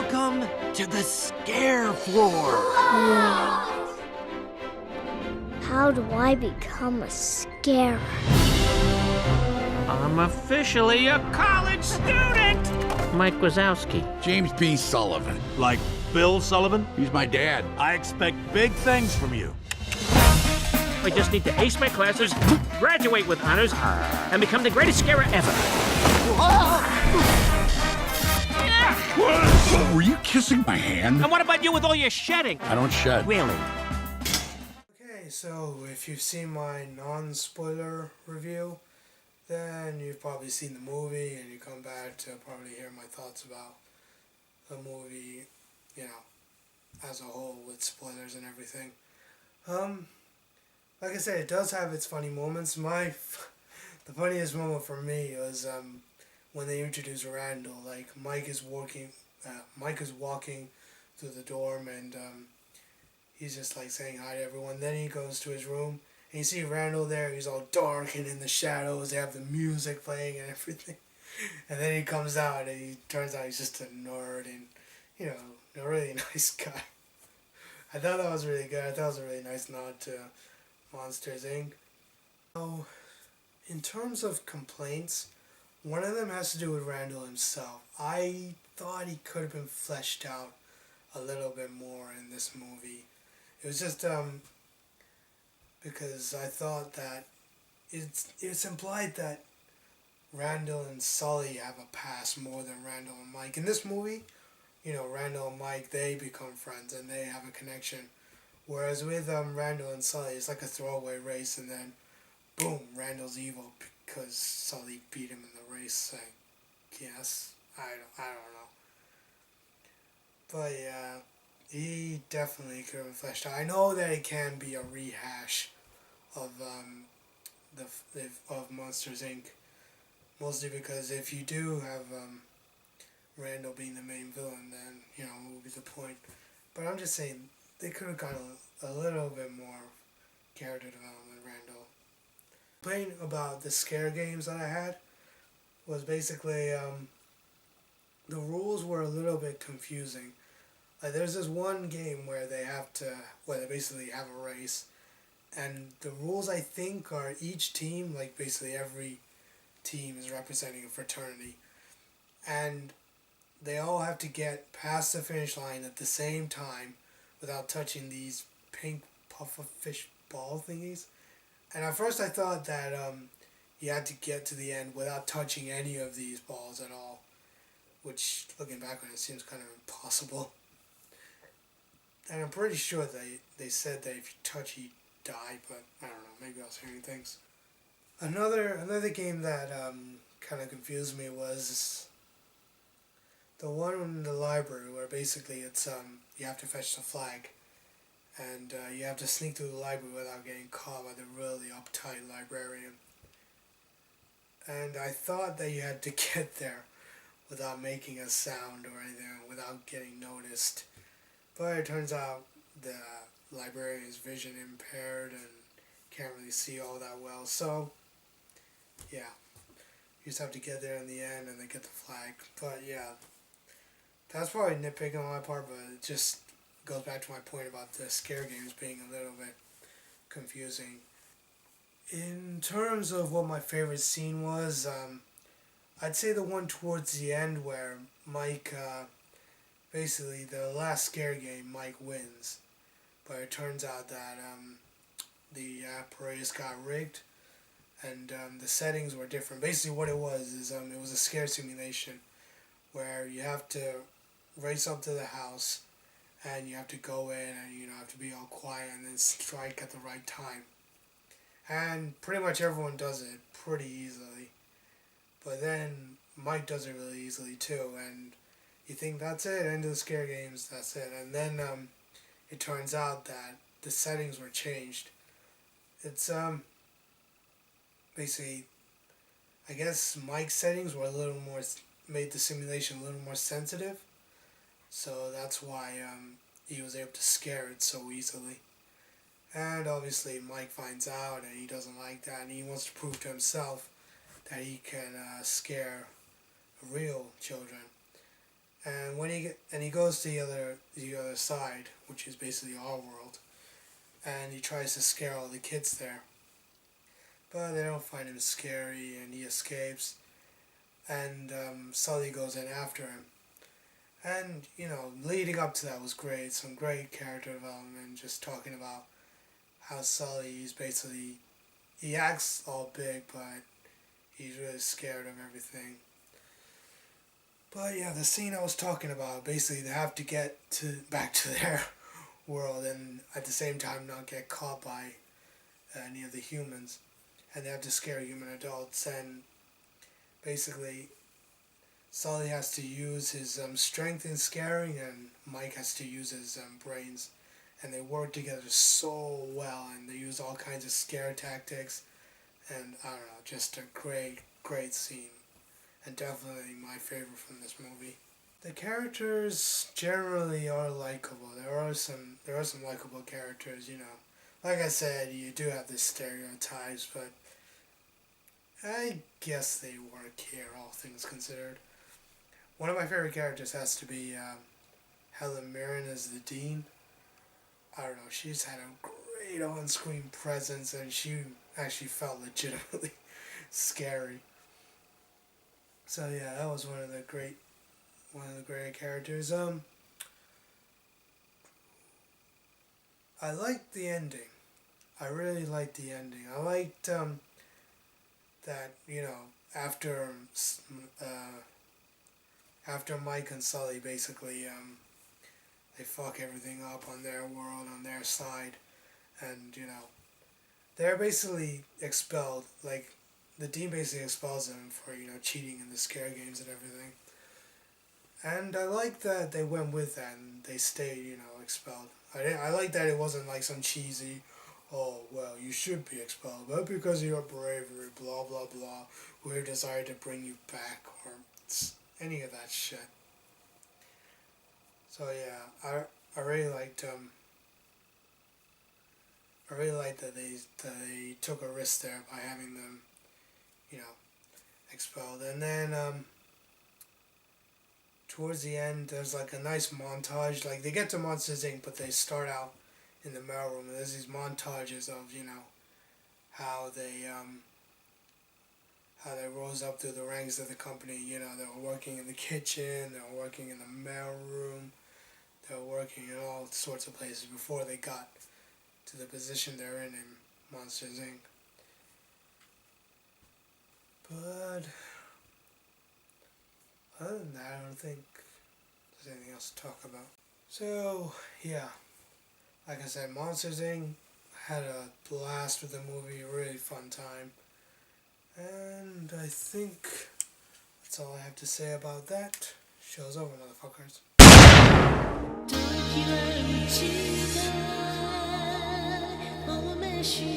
Welcome to the scare floor. How do I become a scarer? I'm officially a college student! Mike Wazowski. James B. Sullivan. Like Bill Sullivan? He's my dad. I expect big things from you. I just need to ace my classes, graduate with honors, and become the greatest scarer ever. What? Were you kissing my hand? And what about you with all your shedding? I don't shed. Really? Okay, so if you've seen my non-spoiler review, then you've probably seen the movie and you come back to probably hear my thoughts about the movie, you know, as a whole with spoilers and everything. Like I said, it does have its funny moments. The funniest moment for me was when they introduced Randall. Like Mike is walking through the dorm and he's just like saying hi to everyone. Then he goes to his room and you see Randall there. He's all dark and in the shadows. They have the music playing and everything. And then he comes out and he turns out he's just a nerd and, you know, a really nice guy. I thought that was really good. I thought it was a really nice nod to Monsters, Inc. So, in terms of complaints, one of them has to do with Randall himself. I thought he could have been fleshed out a little bit more in this movie. It was just because I thought that it's implied that Randall and Sully have a past more than Randall and Mike. In this movie, you know, Randall and Mike, they become friends and they have a connection. Whereas with Randall and Sully, it's like a throwaway race and then, boom, Randall's evil because Sully beat him in the race. I guess. I don't know. But yeah, he definitely could have been fleshed out. I know that it can be a rehash of of Monsters, Inc. Mostly because if you do have Randall being the main villain, then, you know, what would be the point? But I'm just saying, they could have gotten a little bit more character development, Randall. Playing about the scare games that I had was basically, the rules were a little bit confusing. Like, there's this one game where they basically have a race, and the rules, I think, are each team, like basically every team is representing a fraternity, and they all have to get past the finish line at the same time without touching these pink pufferfish ball thingies. And at first I thought that you had to get to the end without touching any of these balls at all, which, looking back on it, seems kind of impossible. And I'm pretty sure they said that if you touch, you die, but I don't know, maybe I was hearing things. Another game that kind of confused me was the one in the library where basically it's you have to fetch the flag, and you have to sneak through the library without getting caught by the really uptight librarian. And I thought that you had to get there without making a sound or anything, without getting noticed. But it turns out the librarian's vision impaired and can't really see all that well. So, yeah, you just have to get there in the end and then get the flag. But yeah, that's probably nitpicking on my part, but it just goes back to my point about the scare games being a little bit confusing. In terms of what my favorite scene was, I'd say the one towards the end where Mike, basically the last scare game, Mike wins. But it turns out that the apparatus got rigged and the settings were different. Basically what it was is it was a scare simulation where you have to race up to the house and you have to go in and, you know, have to be all quiet and then strike at the right time. And pretty much everyone does it pretty easily. But then Mike does it really easily too, and you think that's it, end of the scare games, that's it. And then it turns out that the settings were changed. It's basically, I guess Mike's settings were a little more, made the simulation a little more sensitive. So that's why he was able to scare it so easily. And obviously Mike finds out and he doesn't like that and he wants to prove to himself that he can scare real children. And he goes to the other side, which is basically our world, and he tries to scare all the kids there. But they don't find him scary, and he escapes. And Sully goes in after him. And, leading up to that was great. Some great character development, just talking about how Sully is basically, he acts all big, but he's really scared of everything. But yeah, the scene I was talking about, basically they have to get back to their world and at the same time not get caught by any of the humans. And they have to scare human adults, and basically Sully has to use his strength in scaring, and Mike has to use his brains, and they work together so well, and they use all kinds of scare tactics, and I don't know, just a great scene, and definitely my favorite from this movie. The characters generally are likable. There are some likable characters, Like I said, you do have the stereotypes, but I guess they work here, all things considered. One of my favorite characters has to be Helen Mirren as the Dean. I don't know, she's had a great on-screen presence, and she actually felt legitimately scary. So yeah, that was one of the great characters. I liked the ending. I really liked the ending. I liked that, after Mike and Sully basically they fuck everything up on their world, on their side, and they're basically expelled. Like, the Dean basically expels them for cheating in the scare games and everything. And I like that they went with that and they stayed expelled. I like that it wasn't like some cheesy, oh, well, you should be expelled, but because of your bravery, blah, blah, blah, we've decided to bring you back, or any of that shit. So yeah, I really liked that they took a risk there by having them, expelled. And then towards the end, there's like a nice montage. Like, they get to Monsters Inc., but they start out in the mailroom, and there's these montages of how they rose up through the ranks of the company. They were working in the kitchen, they were working in the mailroom, they were working in all sorts of places before they got to the position they're in Monsters Inc. But other than that, I don't think there's anything else to talk about. So yeah, like I said, Monsters Inc. had a blast with the movie, a really fun time. And I think that's all I have to say about that. Show's over, motherfuckers. 더 기다리지만 너무 매시